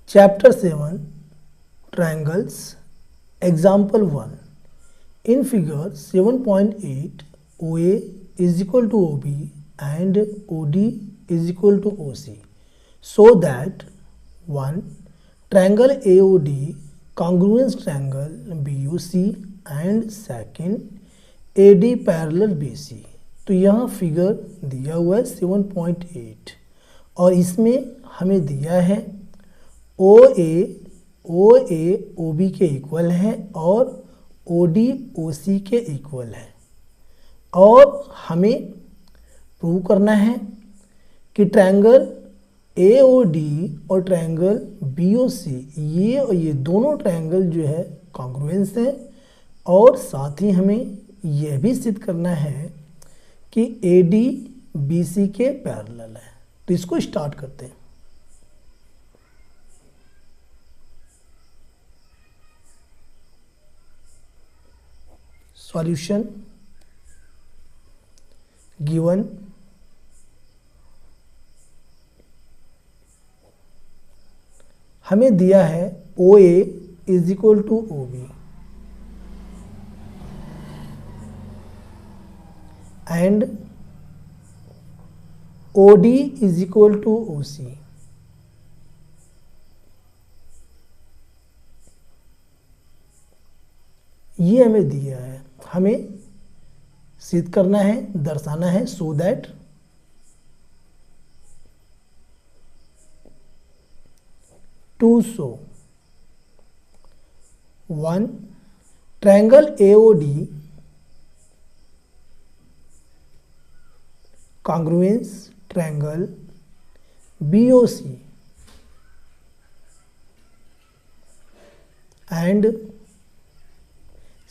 Chapter 7 Triangles. Example 1. In figure 7.8, OA is equal to OB and OD is equal to OC. So that 1. Triangle AOD congruence triangle BUC and second AD parallel BC. तो यहाँ figure दिया हुआ है 7.8 और इसमें हमें दिया है OA OB के इक्वल है और OD OC के इक्वल है और हमें प्रूव करना है कि ट्रायंगल AOD और ट्रायंगल BOC ये दोनों ट्रायंगल जो है कॉन्ग्रुएंस है और साथ ही हमें यह भी सिद्ध करना है कि AD BC के पैरेलल है। तो इसको स्टार्ट करते हैं। सॉल्यूशन गिवन हमें दिया है OA is equal to OB and OD is equal to OC। ये हमें दिया है, हमें सिद्ध करना है, दर्शाना है so that to show 1 triangle AOD congruence triangle BOC and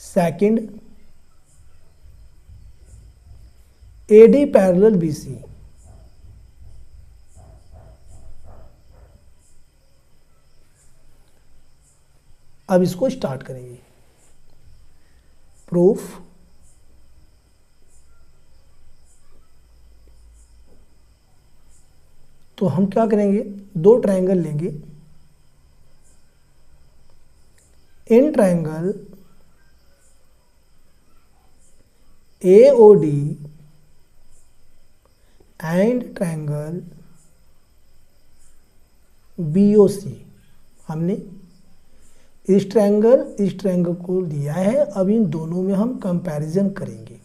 second AD parallel BC। अब इसको स्टार्ट करेंगे। प्रूफ तो हम क्या करेंगे, दो ट्रायंगल लेंगे। In triangle AOD and triangle BOC हमने इस ट्रायंगल को लिया है। अब इन दोनों में हम कंपैरिजन करेंगे।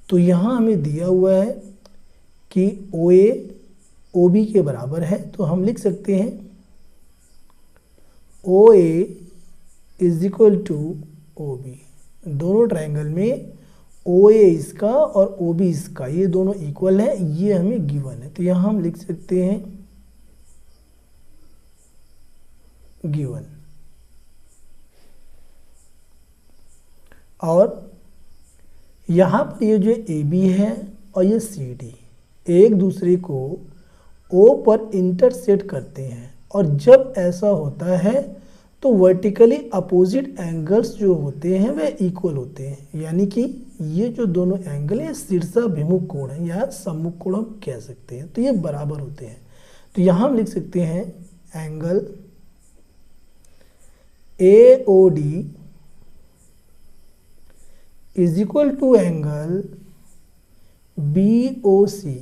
तो यहाँ हमें दिया हुआ है कि OA OB के बराबर है, तो हम लिख सकते हैं OA is equal to OB। दोनों ट्रायंगल में OA इसका और OB इसका, ये दोनों इक्वल है, ये हमें गिवन है। तो यहाँ हम लिख सकते हैं गिवन। और यहाँ पर ये जो AB है और ये CD एक दूसरे को O पर इंटरसेक्ट करते हैं और जब ऐसा होता है तो वर्टिकली अपोजिट एंगल्स जो होते हैं वे इक्वल होते हैं, यानी कि ये जो दोनों एंगल है शीर्षाभिमुख कोण है या सम्मुख कोण हम कह सकते हैं, तो ये बराबर होते हैं। तो यहाँ हम लिख सकते हैं angle AOD is equal to angle BOC।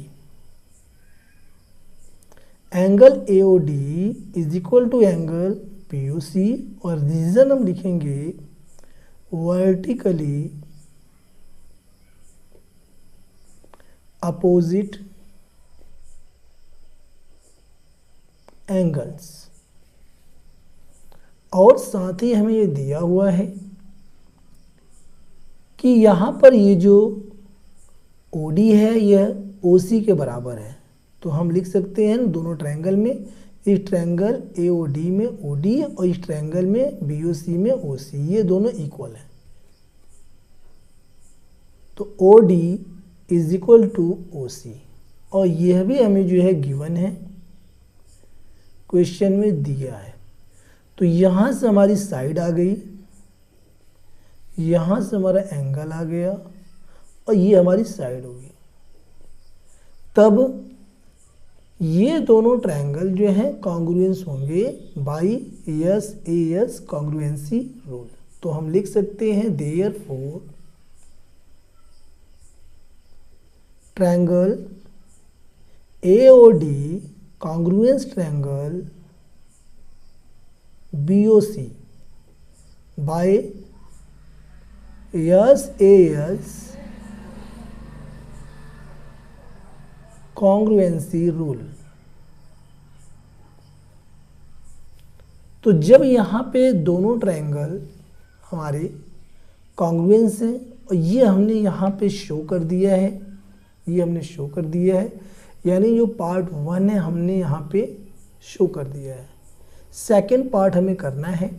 Angle AOD is equal to angle BOC और रीजन हम लिखेंगे वर्टिकली अपोजिट एंगल्स। और साथ ही हमें ये दिया हुआ है कि यहाँ पर ये जो OD है यह OC के बराबर है। तो हम लिख सकते हैं दोनों ट्रायंगल में, इस ट्रायंगल AOD में OD और इस ट्रायंगल में BOC में OC, ये दोनों इक्वल है। तो OD is equal to OC और यह भी हमें जो है गिवन है, क्वेश्चन में दिया है। तो यहाँ से हमारी साइड आ गई, यहाँ से हमारा एंगल आ गया और ये हमारी साइड होगी। तब ये दोनों ट्रायंगल जो हैं कॉन्ग्रुएंस होंगे by S A S congruency rule. तो हम लिख सकते हैं therefore triangle AOD congruence triangle BOC by SAS congruency rule. तो जब यहाँ पे दोनों ट्रायंगल हमारे कॉन्ग्रुएंस हैं और ये हमने यहाँ पे शो कर दिया है, ये हमने शो कर दिया है, यानी जो पार्ट 1 है हमने यहाँ पे शो कर दिया है। सेकंड पार्ट हमें करना है।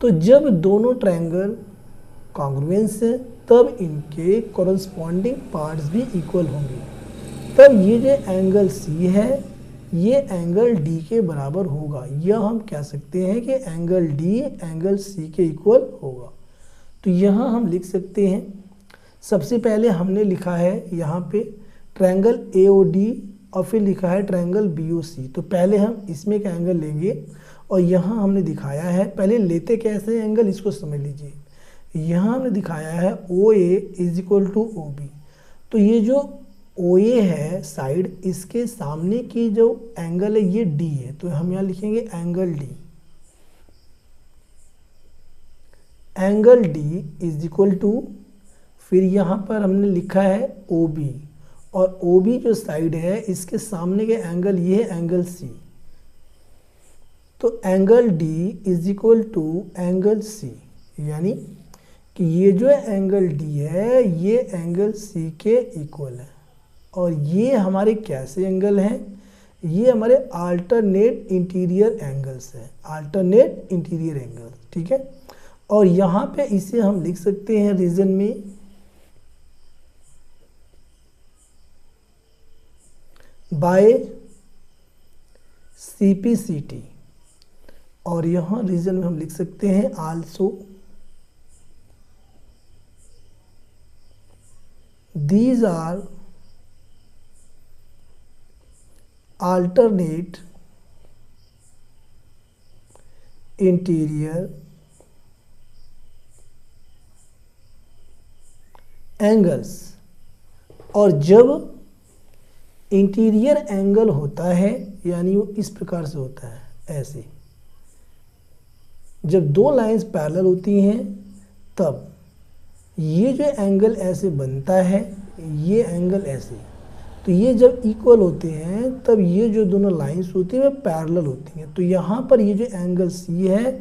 तो जब दोनों ट्रायंगल कॉन्ग्रुएंस है तब इनके कॉरस्पॉन्डिंग पार्ट्स भी इक्वल होंगे। तब ये जो एंगल C है ये एंगल D के बराबर होगा, यह हम कह सकते हैं कि एंगल D एंगल C के इक्वल होगा। तो यहाँ हम लिख सकते हैं, सबसे पहले हमने लिखा है यहाँ पे ट्रायंगल AOD और फिर लिखा है ट्रायंगल BOC। तो पहले हम इसमें का एंगल लेंगे और यहाँ हमने दिखाया है, पहले लेते कैसे एंगल इसको समझ लीजिए। यहाँ हमने दिखाया है OA is equal to OB। तो ये जो OA है साइड, इसके सामने की जो एंगल है ये D है, तो हम यहाँ लिखेंगे angle D। Angle D is equal to, फिर यहाँ पर हमने लिखा है OB और OB जो साइड है इसके सामने के एंगल ये है एंगल C। तो angle D is equal to angle C, यानी कि ये जो एंगल D है ये एंगल C के इक्वल है। और ये हमारे कैसे एंगल हैं, ये हमारे अल्टरनेट इंटीरियर एंगल्स हैं, अल्टरनेट इंटीरियर एंगल, ठीक है। और यहाँ पे इसे हम लिख सकते हैं रीजन में बाय CPCT, और यहाँ रीजन में हम लिख सकते हैं also these are alternate interior angles. और जब इंटीरियर एंगल होता है यानी वो इस प्रकार से होता है, ऐसे जब दो लाइंस पैरेलल होती हैं तब ये जो एंगल ऐसे बनता है, ये एंगल ऐसे, तो ये जब इक्वल होते हैं तब ये जो दोनों लाइंस होती हैं वे पैरेलल होती हैं। तो यहाँ पर ये जो एंगल C है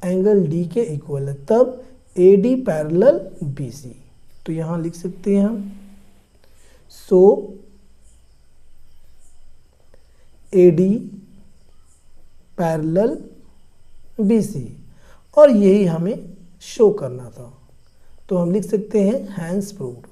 एंगल D के इक्वल है, तब AD पैरेलल BC। तो यहाँ लिख सकते हैं हम सो AD पैरेलल BC, और यही हमें शो करना था। तो हम लिख सकते हैं हैंस प्रूव्ड।